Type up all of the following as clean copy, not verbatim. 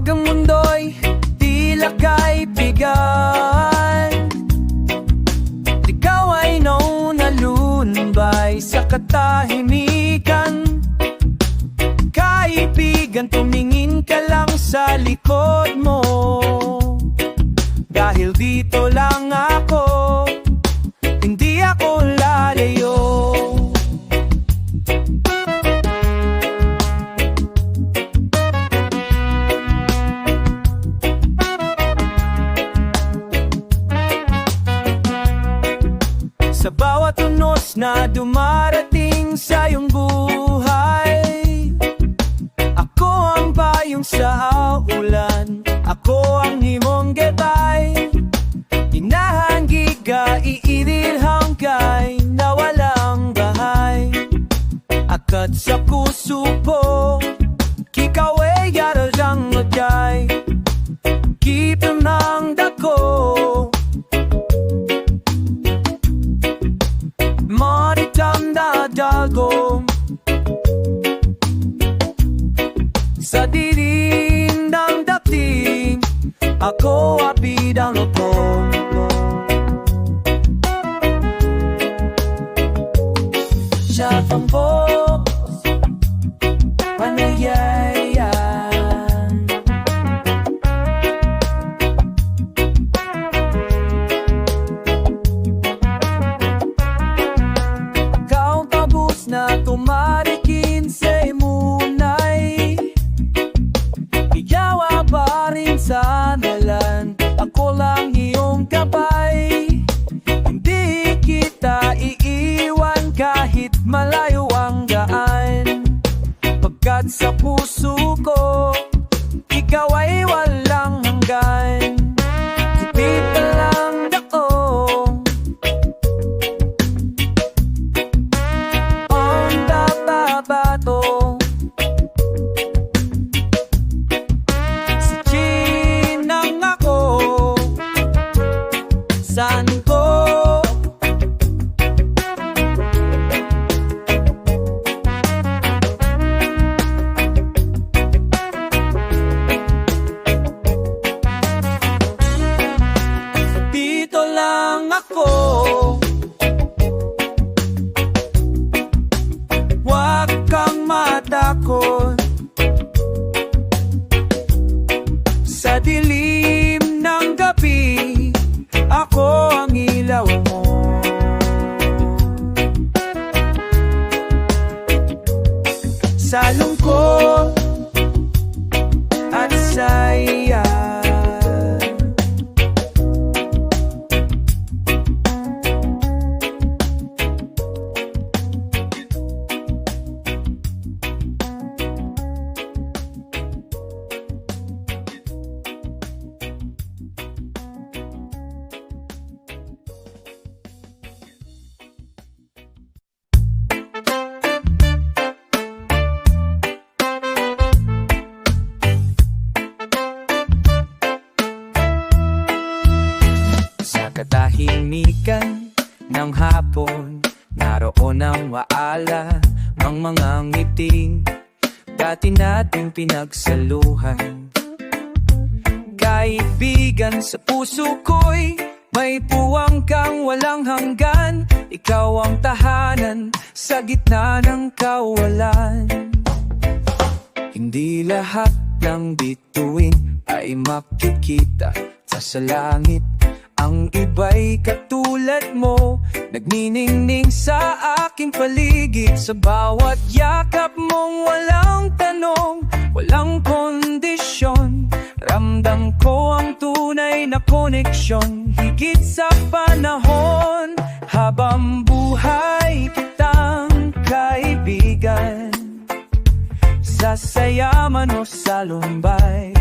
Pag ang mundo'y tila kaibigan, ikaw ay naunalunbay sa katahimikan. Kaibigan, tumingin ka lang sa likod mo, dahil dito lang ako, hindi ako lalayo. Sa bawat unos na dumarating sa iyong buhay, ako ang bayong sa ulan, ako ang imong gabay. Hinahanggi ka, iiril hanggang na walang bahay. Agad sa puso po, ikaw ay yarang magay. Kita ng dako, maritang dadalgom. Sa dilim ng dating, ako apid ang lutong. Siya pambok, panayayan. Ikaw tabus na tumarikin sa imunay, iyawa pa rin sa nalan, ako lang iyong gabay. Hindi kita iiwan kahit malayo ang daan, pagkat sa puso ko, ikaw ay walang hanggan. Kupit pa lang ako, ang babato. Si Chinang ako, saan ko? Dito lang ako, huwag kang matakot. Sa dilim ng gabi, ako ang ilaw mo. Sa lungkot at saya, katahimikan ng hapon, naroon ang waala ng mga ngiting dati nating pinagsaluhan. Kaibigan, sa puso ko'y may puwang kang walang hanggan. Ikaw ang tahanan sa gitna ng kawalan. Hindi lahat ng bituin ay makikita sa langit. Ang iba'y katulad mo, nagniningning sa aking paligid. Sa bawat yakap mong walang tanong, walang kondisyon, ramdam ko ang tunay na koneksyon. Higit sa panahon, habang buhay kitang kaibigan. Sa saya man o sa lumbay,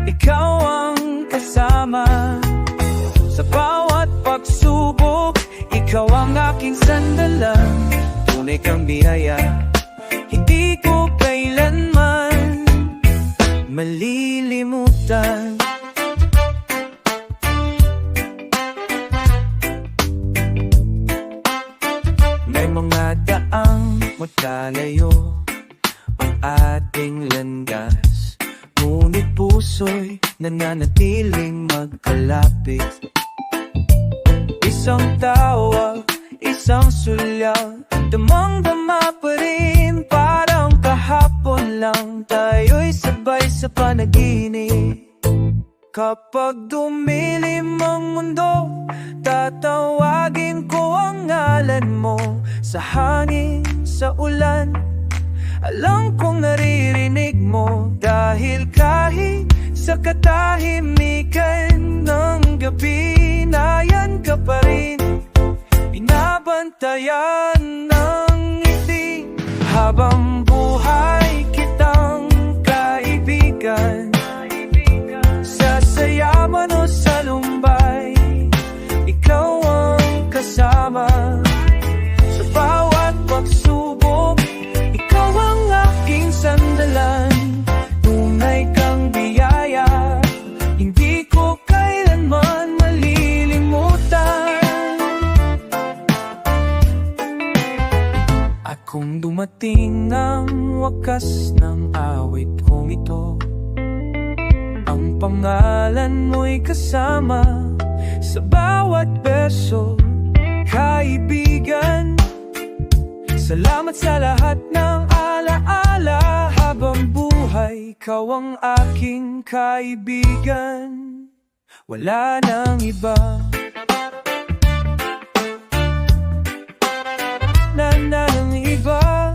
ikaw ang kasama. Sa bawat pagsubok, ikaw ang aking sandalan. Tunay kang biyaya, hindi ko kailanman malilimutan. May mga daang magkalayo ang ating landas, ngunit puso'y nananatiling magkalapit. Isang tawag, isang sulyap, damang-dama pa rin. Parang kahapon lang tayo'y sabay sa panaginip. Kapag dumilim ang mundo, tatawagin ko ang ngalan mo. Sa hangin, sa ulan, alam kong naririnig mo. Dahil kahit sa katahimikan ng gabi, nayan ka pa rin, binabantayan ng ngiti. Habang buhay kitang kaibigan, sa sayaman o sa lumbay, ikaw ang kasama. Sa bawat pagsubok, ikaw ang aking sandalan. Tunay kang biyaya, hindi ko kailanman malilimutan. At kung dumating ang wakas ng awit kong ito, ang pangalan mo'y kasama sa bawat beso, kaibigan. Salamat sa lahat ng alaala. Habang buhay, ikaw ang aking kaibigan. Wala nang iba. Na nang iba.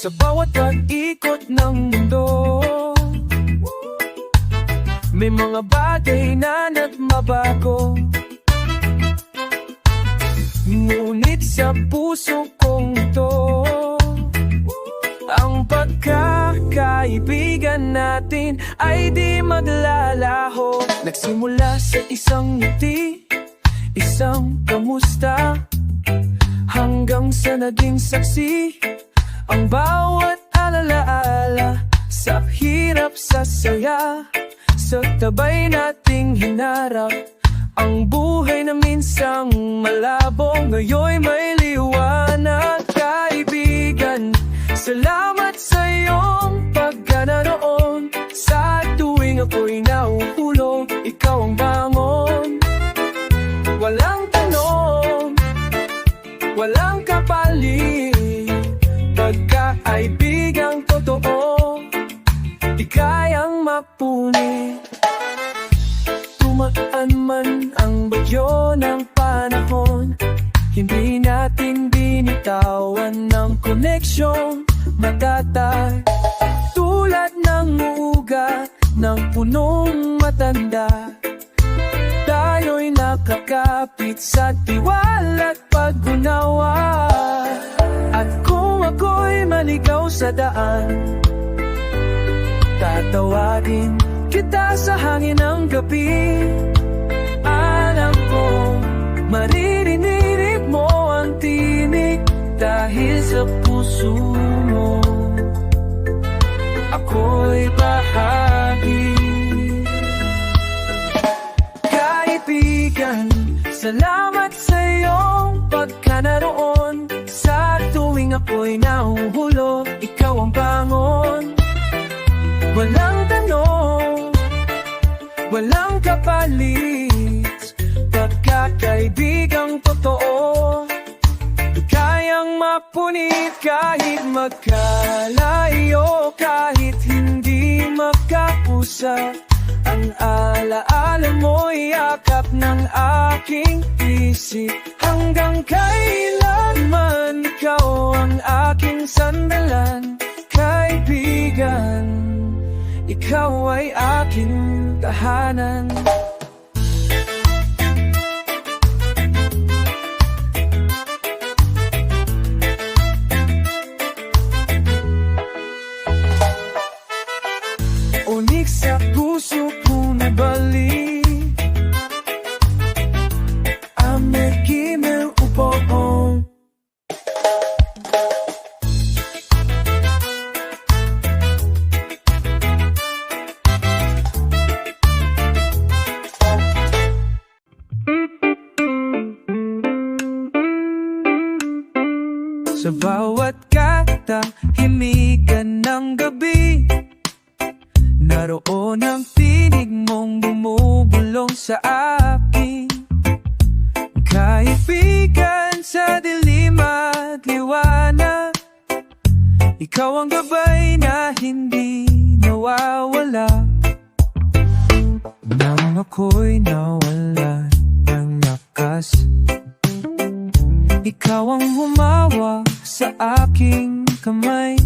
Sa bawat pag-ikot ng mundo, may mga bagay na nagmabago. Ngunit sa puso kong ito, ang pagkakaibigan natin ay di maglalaho. Nagsimula sa isang ngiti, isang kamusta, hanggang sa naging saksi ang bawat alaala. Sa hirap, sa saya, sa tabay nating hinarap, ang buhay na minsang malabo, ngayon'y may liwanag. Kaibigan, salamat sa iyong pagkanaroon. Sa tuwing ako'y nauhulog, ikaw ang bangon. Walang tanong, walang kapalit, pagkaibigang totoo, di kayang mapunit. Tumaan man ang bagyo ng panahon, hindi natin binitawan ng koneksyon. Matatag tulad ng ugat ng punong matanda, tayo'y nakakapit sa tiwala at pag-unawa. At kung ako'y maligaw sa daan, tatawagin kita sa hangin ng gabi. Alam ko, maririnig mo ang tinig, dahil sa puso mo ako'y bahagi. Kaibigan, salamat sa iyong pagkanaroon. Sa tuwing ako'y nahuhulog, ikaw ang bangon. Walang tanong, walang kapalit, pagkakaibigang totoo, di kayang mapunit. Kahit magkalayo, kahit hindi magkausap, ang alaala mo'y yakap ng aking isip. Hanggang kailanman ikaw ang aking sandalan. Kaibigan, ikaw ay aking tahanan. Unik sa puso kong nabalik, Sa bawat katahimikan ng gabi, naroon ang tinig mong bumubulong sa akin. Kaibigan sa dilim at liwanag, ikaw ang gabay na hindi nawawala. Nang ako'y nawalan ng lakas, ikaw ang humawak sa aking kamay.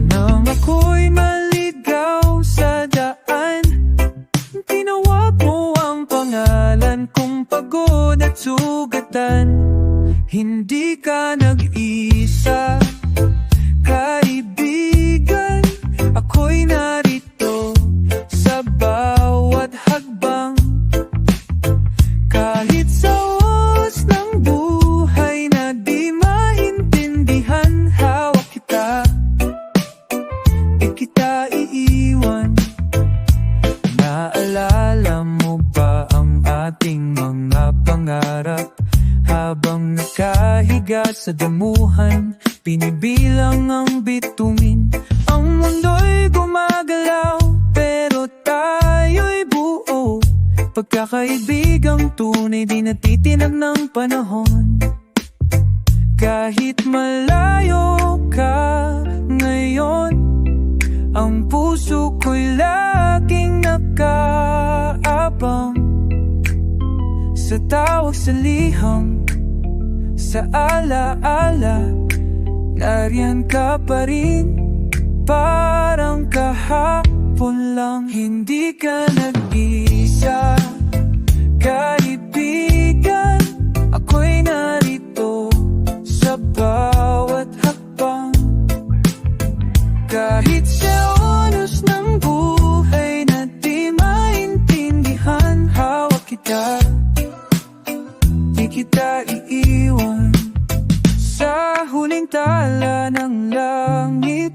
Nang ako'y maligaw sa daan, tinawag mo ang pangalan kong pagod at sugatan. Hindi ka nag-isa, kaibigan, ako'y narito sa bawat hagbang. Kahit sa oras ng buhay na di maintindihan, hawak kita, di kita iiwan. Naalala mo ba ang ating mga pangarap? Habang nakahiga sa damuhan, pinibilang ang bituin. Ang mundo'y gumagalaw, pero tayo'y buo. Pagkakaibigang tunay, di natitinag ng panahon. Kahit malayo ka ngayon, ang puso ko'y laging nakaabang. Sa tawag sa liham, sa alaala, nariyan ka pa rin, parang kahapon lang. Hindi ka nag-isa, kaibigan, ako'y narito sa bawat hakbang. Kahit sa oras ng buhay na di maintindihan, hawak kita, di kita iiwan. Sa huling tala ng langit,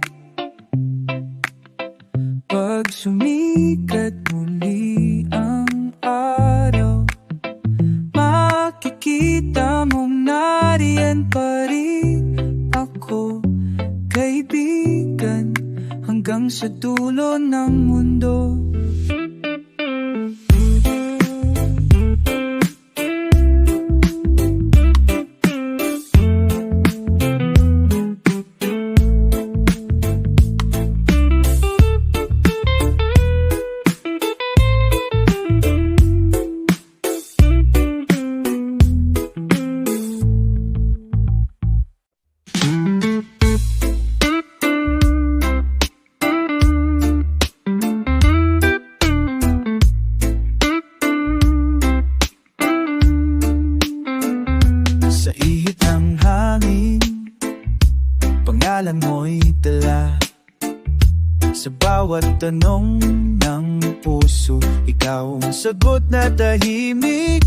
pag sumikat muli ang araw, makikita mong nariyan pa rin ako, kaibigan, hanggang sa dulo ng mundo. Sa ihip ng hangin, pangalan mo'y dala. Sa bawat tanong ng puso, ikaw ang sagot na tahimik,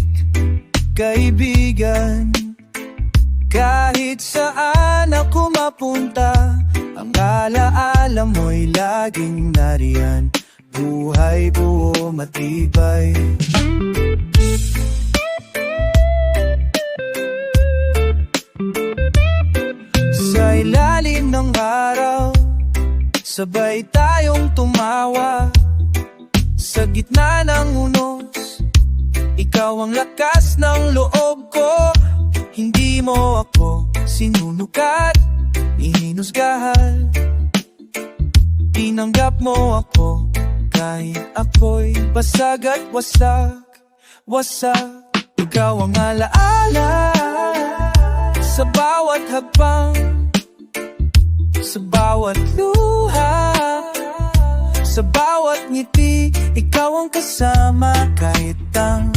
kaibigan. Kahit saan ako mapunta, ang alaala mo'y laging nariyan. Buhay buo matibay. Sa ilalim ng araw, sabay tayong tumawa. Sa gitna ng unos, ikaw ang lakas ng loob ko. Hindi mo ako sinunukat, ihinusgahan. Tinanggap mo ako, kahit ako'y basag at wasak. Ikaw ang alaala sa bawat habang, sa bawat luha, sa bawat ngiti. Ikaw ang kasama kahit ang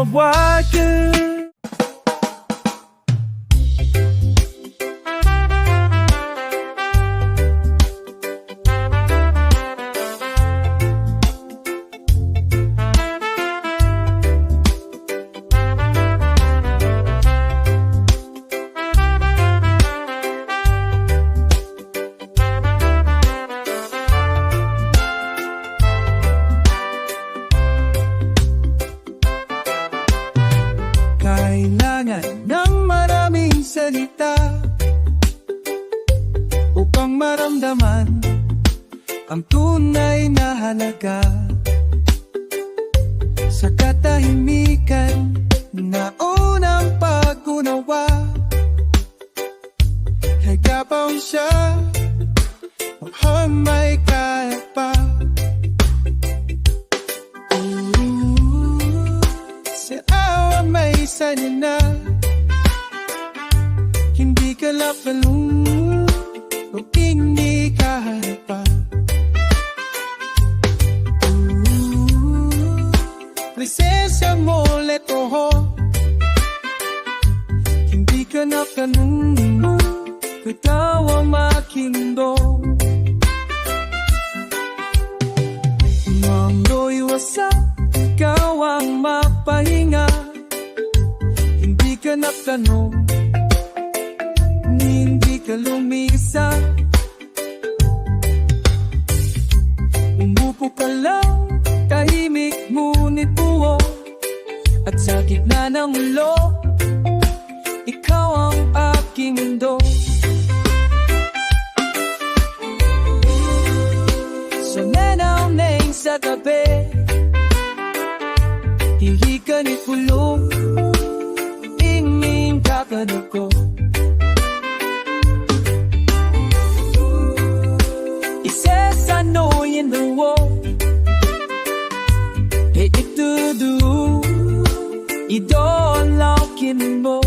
tawagan. Kailangan ng maraming salita upang maramdaman ang tunay na halaga. Sa katahimikan na unang pag-unawa, higapang siya mukhang may kaya pa. May sana na hindi ka lapalong o hindi ka harapa. Presensya mo leto ho, hindi ka nakanong ikaw ang makindong. Mamdo'y wasak, ikaw ang mapahinga. Hindi ka natanong, hindi ka lumisa. Umupo ka lang, tahimik ngunit buo. At sa gitna ng ulo, ikaw ang aking mundo. So nenang-neng sa gabi, hindi ka ni pulong ko. It says I know you know hey, do idolakin mo.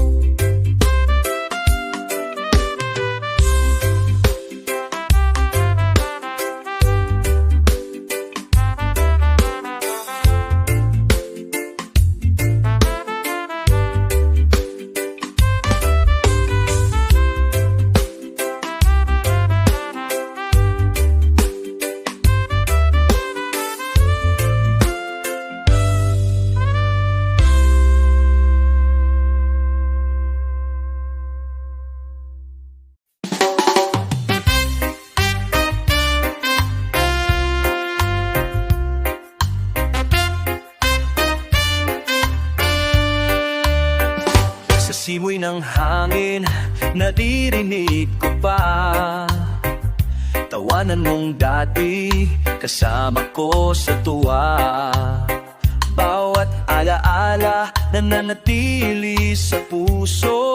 Simoy ng hangin, naririnig ko pa tawanan mong dati, kasama ko sa tuwa. Bawat alaala na nanatili sa puso,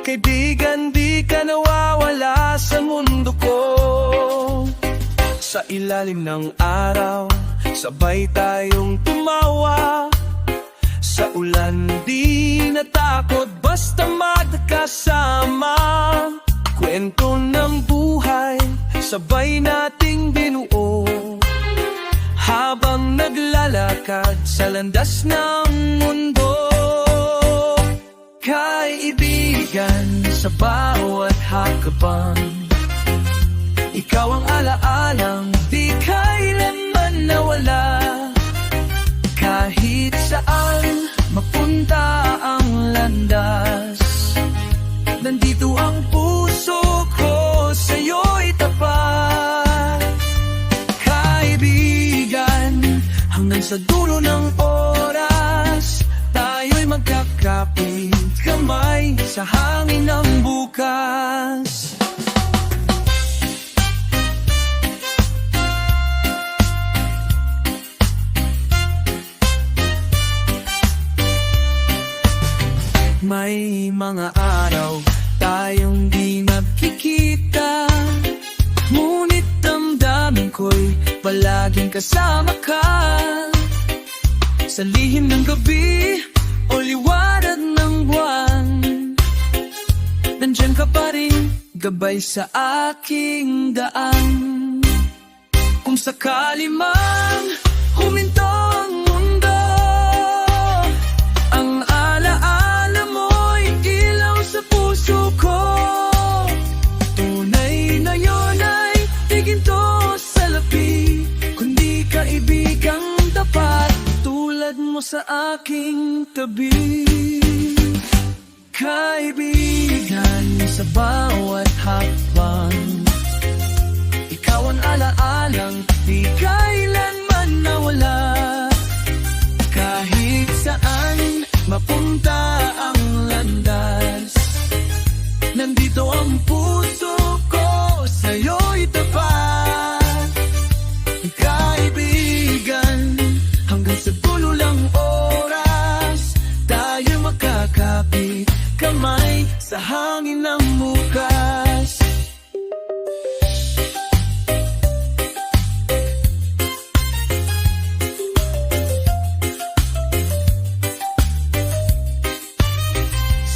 kaibigan, di ka nawawala sa mundo ko. Sa ilalim ng araw, sabay tayong tumawa. Sa ulan di natakot, basta magkasama. Kwento ng buhay, sabay nating binuo. Habang naglalakad sa landas ng mundo. Kaibigan, sa bawat hakbang, ikaw ang alaalang di kailanman nawala. Kahit saan mapunta ang landas, nandito ang puso ko, sa'yo'y tapat. Kaibigan, hanggang sa dulo ng oras, tayo'y magkakapit kamay sa hangin ng bukas. May mga araw tayong di nagkikita, ngunit damdamin ko'y palaging kasama ka. Sa lihim ng gabi o liwanag ng buwan, nandyan ka pa rin, gabay sa aking daan. Kung sakali man huminto ang mundo, ginto salapi, kundi kaibigang tapat, tulad mo sa aking tabi. Kaibigan sa bawat hakbang, ikaw ang alaalang di kailanman nawala. Kahit saan mapunta ang landas, nandito ang puso ko sa'yo'y tapat. Kaibigan, hanggang sa dulo lang oras, tayo makakapit kamay sa hangin ng bukas.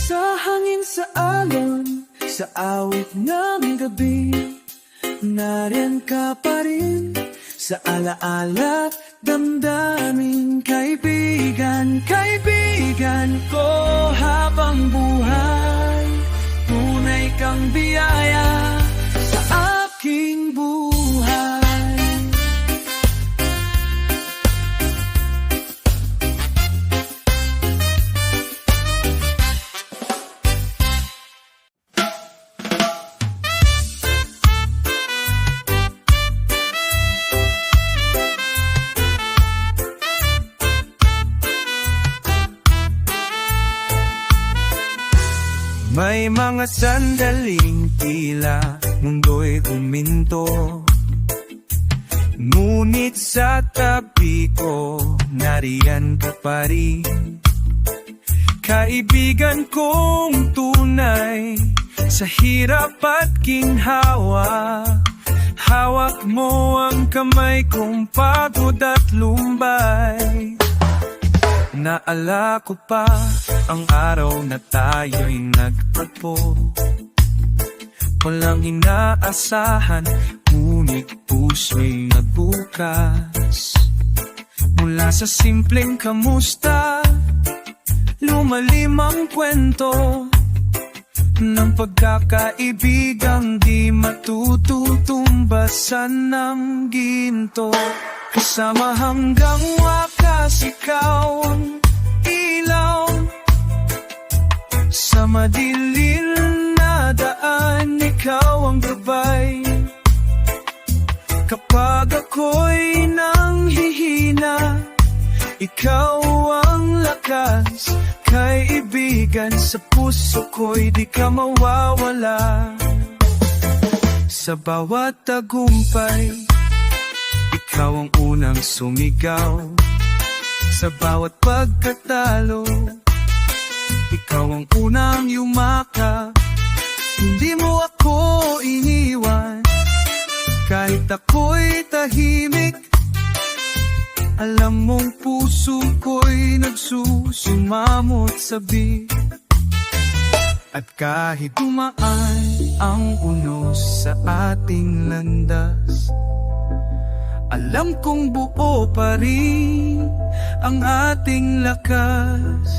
Sa hangin, sa alon, sa awit ng gabi, nariyan ka pa rin sa alaala at damdamin. Kaibigan, kaibigan ko habang buhay, tunay kang biyaya sa aking buhay. May mga sandaling tila mundo'y huminto, ngunit sa tabi ko nariyan ka pa rin. Kaibigan kong tunay, sa hirap at ginhawa, hawak mo ang kamay kong pagod at lumbay. Naala ko pa ang araw na tayo'y nagtagpo, walang inaasahan, ngunit puso'y nagbukas. Mula sa simpleng kamusta, lumalim ang kwento ng pagkakaibigang di matututumbasan ng ginto. Kasama hanggang wakas, ikaw ang ilaw sa madilim na daan, ikaw ang gabay. Kapag ako'y nanghihina, ikaw ang lakas. Kaibigan, sa puso ko'y di ka mawawala. Sa bawat tagumpay, ikaw ang unang sumigaw. Sa bawat pagkatalo, ikaw ang unang yumakap. Hindi mo ako iniwan, kahit ako'y tahimik. Alam mong puso ko'y nagsusumamot sabi. At kahit tumaan ang unos sa ating landas, alam kong buo pa rin ang ating lakas.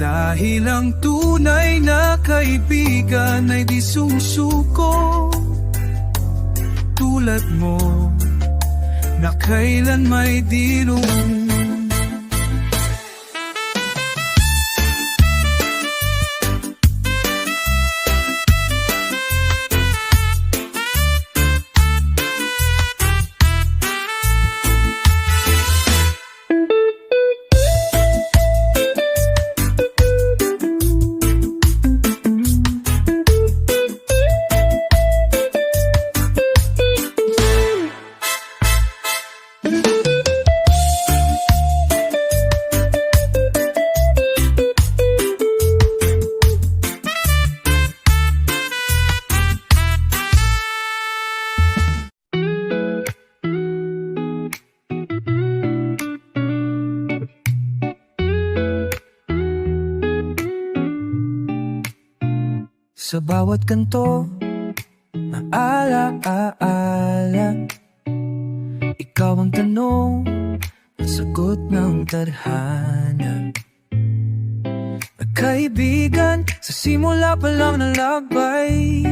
Dahil ang tunay na kaibigan ay di sumusuko, tulad mo na kailan may dilong. Sa bawat kanto na alaala, ikaw ang tanong at sagot ng tadhana. Kaibigan, sa simula pa lang ng lakbay,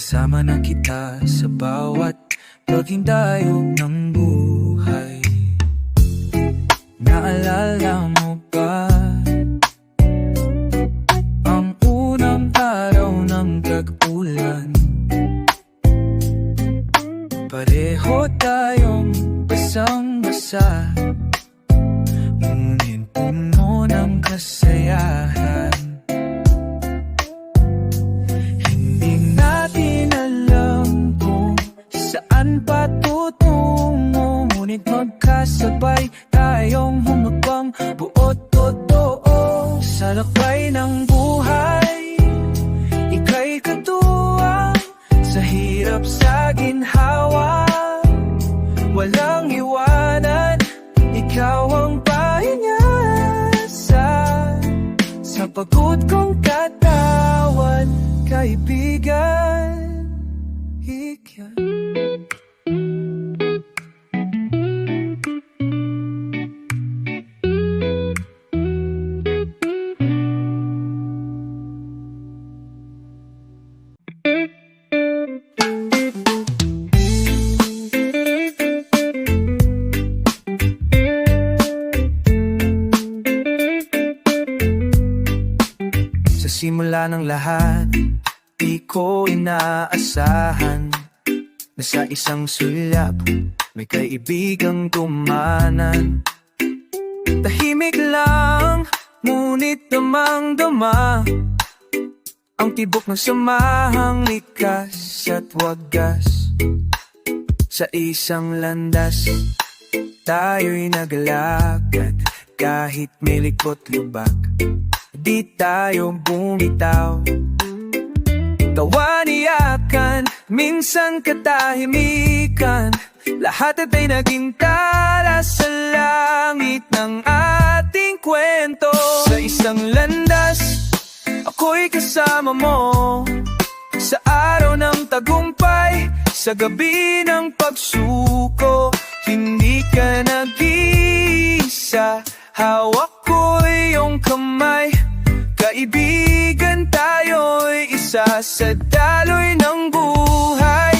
Kasama na kita sa bawat paghindayog ng buhay. Naalala mo ba ang unang araw ng tag-ulan? Pareho tayong basang-basa, ngunit puno ng kasayahan. Hindi natin alam kung saan patutungo, ngunit magkasabay tayong humabang buot totoo. Sa lakbay ng buhay, ika'y katuwang sa hirap, sa ginhawa, walang iwanan. Ikaw ang pahinga sa pagod kong katawan, kaibigan. Higyan. Simula ng lahat, di ko inaasahan na sa isang sulyap may kaibigang tumanan. Tahimik lang, ngunit damang-dama ang tibok ng samahang likas at wagas. Sa isang landas, tayo'y naglalakad kahit may likot lubak. Di tayo bumitaw, kawaniyakan, minsan katahimikan, lahat ay naging tala sa langit ng ating kwento. Sa isang landas, ako'y kasama mo, sa araw ng tagumpay, sa gabi ng pagsuko. Hindi ka nag-iisa, hawak ko iyong kamay. Kaibigan, tayo'y isa sa daloy ng buhay.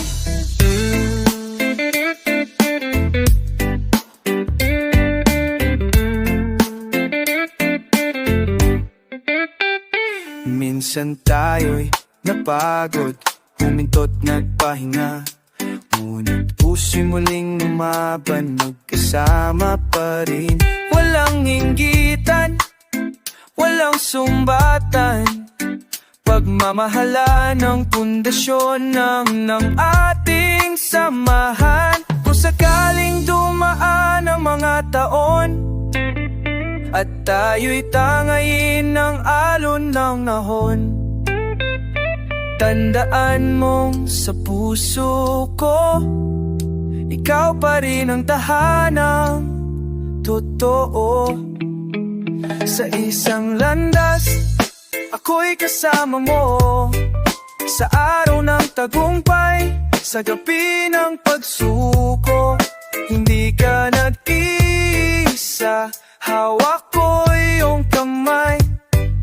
Minsan tayo'y napagod, huminto't nagpahinga, ngunit puso'y muling lumaban, magkasama pa rin. Walang inggitan, walang sumbatan, pagmamahala ng pundasyon ng ating samahan. Kung sakaling dumaan ang mga taon at tayo'y tangayin ng alon ng nahon, tandaan mong sa puso ko, ikaw pa rin ang tahanang totoo. Sa isang landas, ako'y kasama mo, sa araw ng tagumpay, sa gabi ng pagsuko. Hindi ka nag-iisa, hawak ko iyong kamay.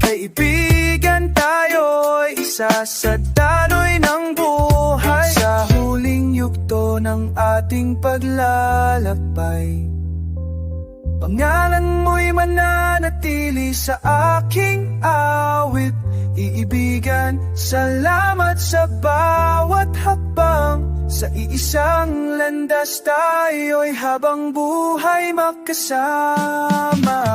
Kaibigan, tayo'y isa sa daloy ng buhay. Sa huling yugto ng ating paglalakbay, pangalan mo'y mananatili sa aking awit. Iibigan, salamat sa bawat hakbang. Sa iisang landas, tayo'y habang buhay magkasama.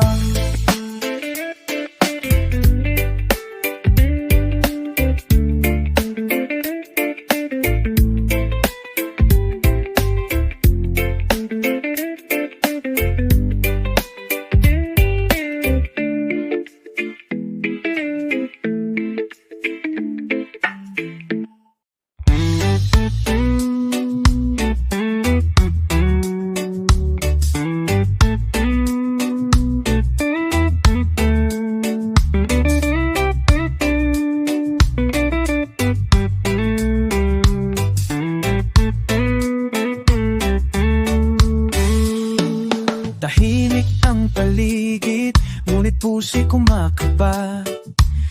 Tahimik ang paligid, ngunit puso'y kumakaba.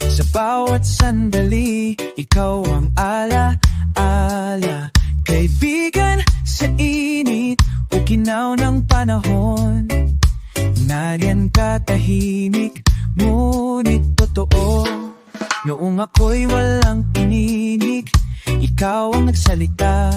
Sa bawat sandali, ikaw ang alaala. Kaibigan, sa init o ginaw ng panahon, nariyan ka tahimik, ngunit totoo. Noong ako'y walang pininig, ikaw ang nagsalita.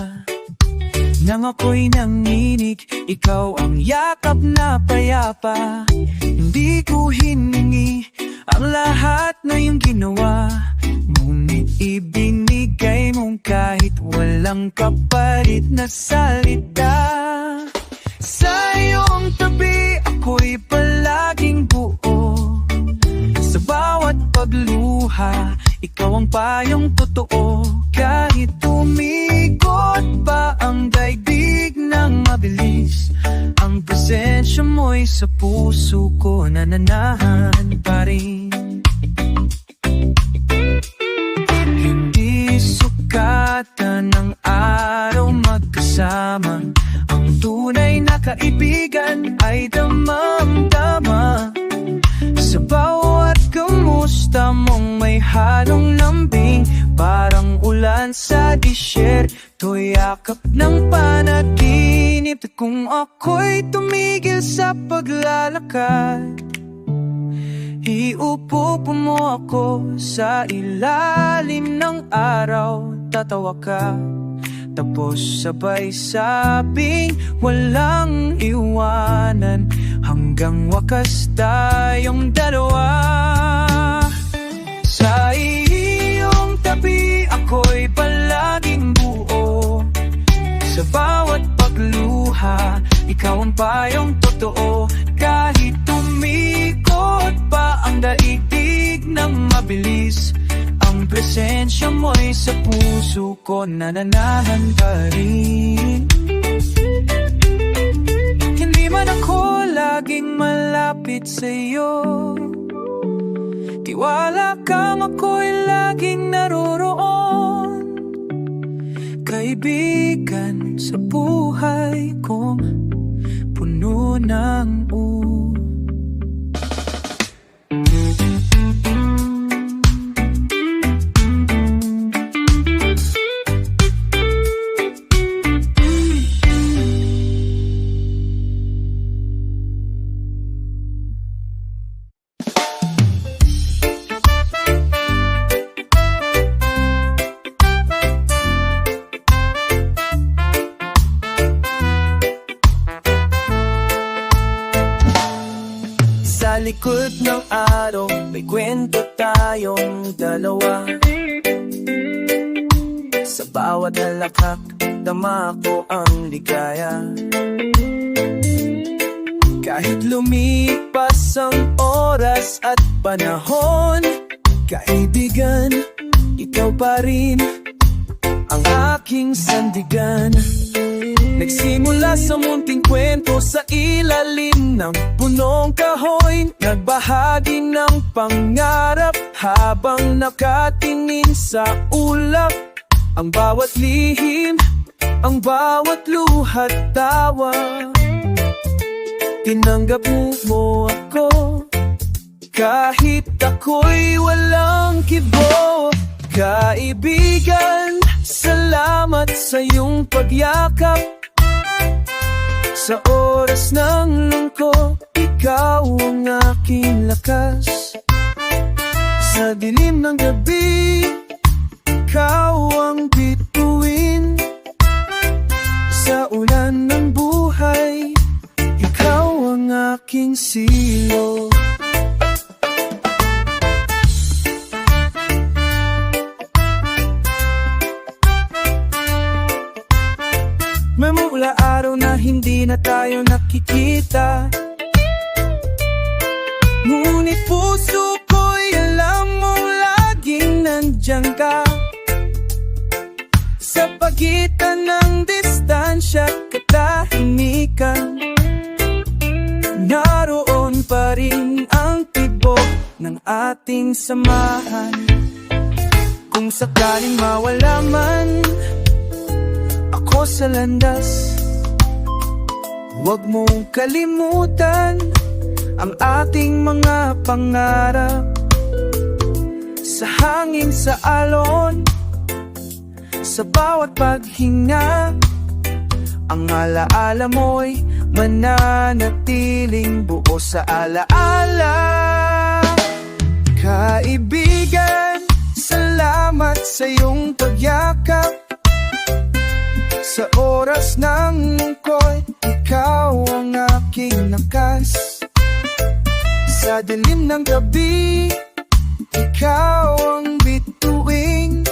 Nang ako'y nanginig, ikaw ang yakap na payapa. Hindi ko hiningi ang lahat na iyong ginawa, ngunit ibinigay mong kahit walang kapalit na salita. Sa iyong tabi ako'y palaging buo. Sa bawat pagluha, ikaw ang payong totoo. Kahit tumikot pa ang daigdig ng mabilis, ang presensya mo'y sa puso ko nananahan pa rin. Hindi sukatan ng araw magkasama, ang tunay na kaibigan ay damang-dama. Sa bawat kamusta mong may halong lambing, parang ulan sa disyerto, yakap ng panaginip. At kung ako'y tumigil sa paglalakad, iupo mo ako sa ilalim ng araw. Tatawa ka, tapos sabay sabing walang iwanan, hanggang wakas tayong dalawa. Sa iyong tabi ako'y palaging buo. Sa bawat pagluha, ikaw ang payong totoo. Kahit tumikot pa ang daigdig ng mabilis, ang presensya mo'y sa puso ko nananahan pa rin. Hindi man ako laging malapit sa'yo, tiwala kang ako'y laging naroroon. Kaibigan sa buhay kong puno ng sa likod ng araw, may kwento tayong dalawa. Sa bawat halakhak, dama ko ang ligaya. Kahit lumipas ang oras at panahon, kaibigan, ikaw pa rin ang aking sandigan. Nagsimula sa munting kwento sa ilalim ng punong kahoy, nagbahagi ng pangarap habang nakatingin sa ulap. Ang bawat lihim, ang bawat luha't tawa, tinanggap mo ako kahit ako'y walang kibo. Kaibigan, salamat sa iyong pagyakap. Sa oras ng lungkot, ikaw ang aking lakas. Sa dilim ng gabi, ikaw ang bituin. Sa ulan ng buhay, ikaw ang aking silo. May mula araw na hindi na tayo nakikita, ngunit puso ko'y alam mong laging nandyan ka. Sa pagitan ng distansya at katahimikan, naroon pa rin ang tibok ng ating samahan. Kung sakaling mawala man ako sa landas, huwag mong kalimutan ang ating mga pangarap. Sa hangin, sa alon, sa bawat paghinga. Ang alaala mo'y mananatiling buo sa alaala. Kaibigan, salamat sa iyong pagyakap. Sa oras ng lungkot, ikaw ang aking lakas. Sa dilim ng gabi, ikaw ang bituin.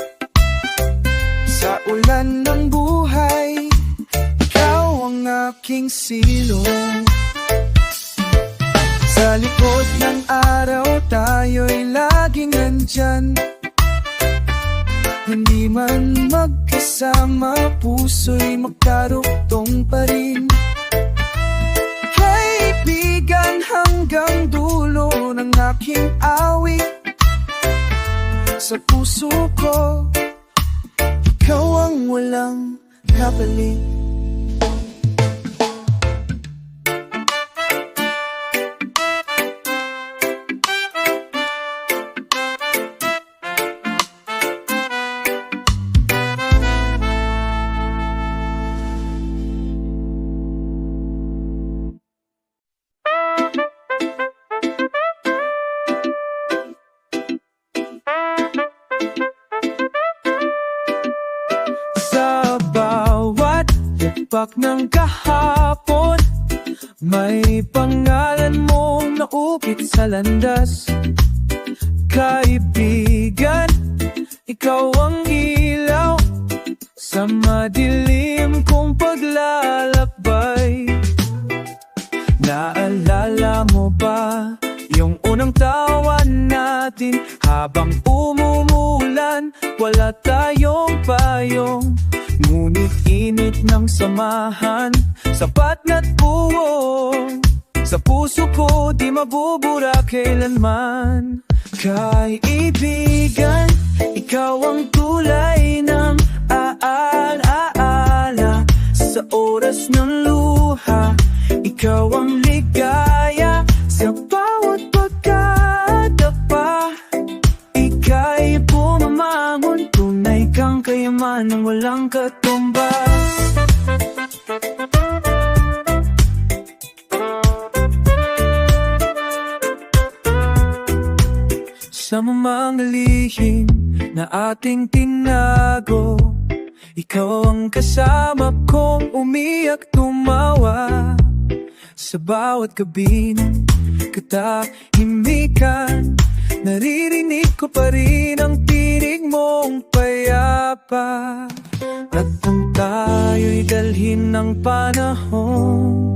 Sa ulan ng buhay, ikaw ang aking silong. Sa likod ng araw, tayo'y laging nandyan. Hindi man magkasama, puso'y magkaruktong pa rin. Kaibigan, hanggang dulo ng aking awit. Sa puso ko, ikaw ang walang kapalit. Sa bawat ipak ng kahapon, may pangalan mong naukit sa landas. Kaibigan, ikaw ang ilaw sa madilim kong paglalakbay. Naalala mo ba yung unang tawanan natin habang umumulan? Wala tayong payong, ngunit init ng samahan, sapat na't buo sa puso ko, di mabubura kailanman. Kaibigan, ikaw ang tulay ng alaala. Sa oras ng luha, ikaw ang ligaya. Sa bawat pagkadapa, ika'y bumamangon. Tunay kang kayamanan, walang katumbas. Sa mga lihim na ating tinago, ikaw ang kasama kong umiyak, tumawa. Sa bawat gabi ng katahimikan, naririnig ko pa rin ang tinig mong payapa. At kung tayo'y dalhin ng panahon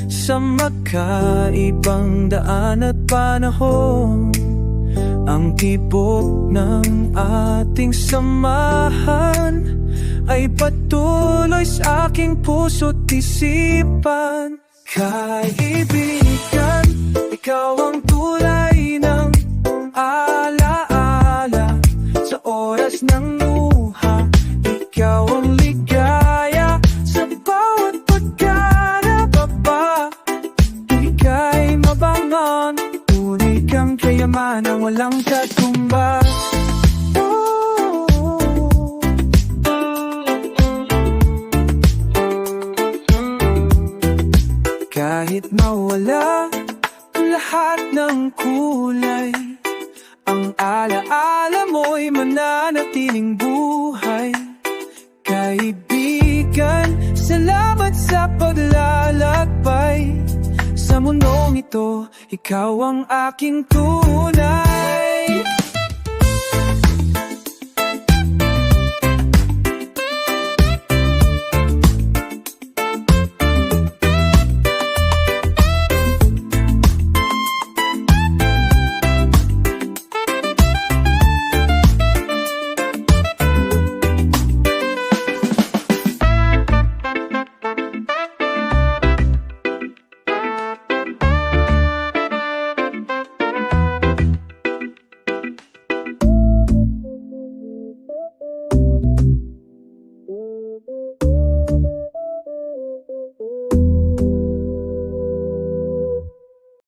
sa magkaibang daan at panahon, ang tibok ng ating samahan ay patuloy sa aking puso't isipan. Kaibigan, ikaw ang tulay ng alaala. Sa oras ng luha, ikaw ang ligaya. Sa bawat pagkarababa, ika'y mabangon. Tunay kang kayamanan, walang katumbas. Kahit mawala ang lahat ng kulay, ang alaala mo'y mananatiling buhay. Kaibigan, salamat sa paglalakbay. Sa mundong ito, ikaw ang aking tunay.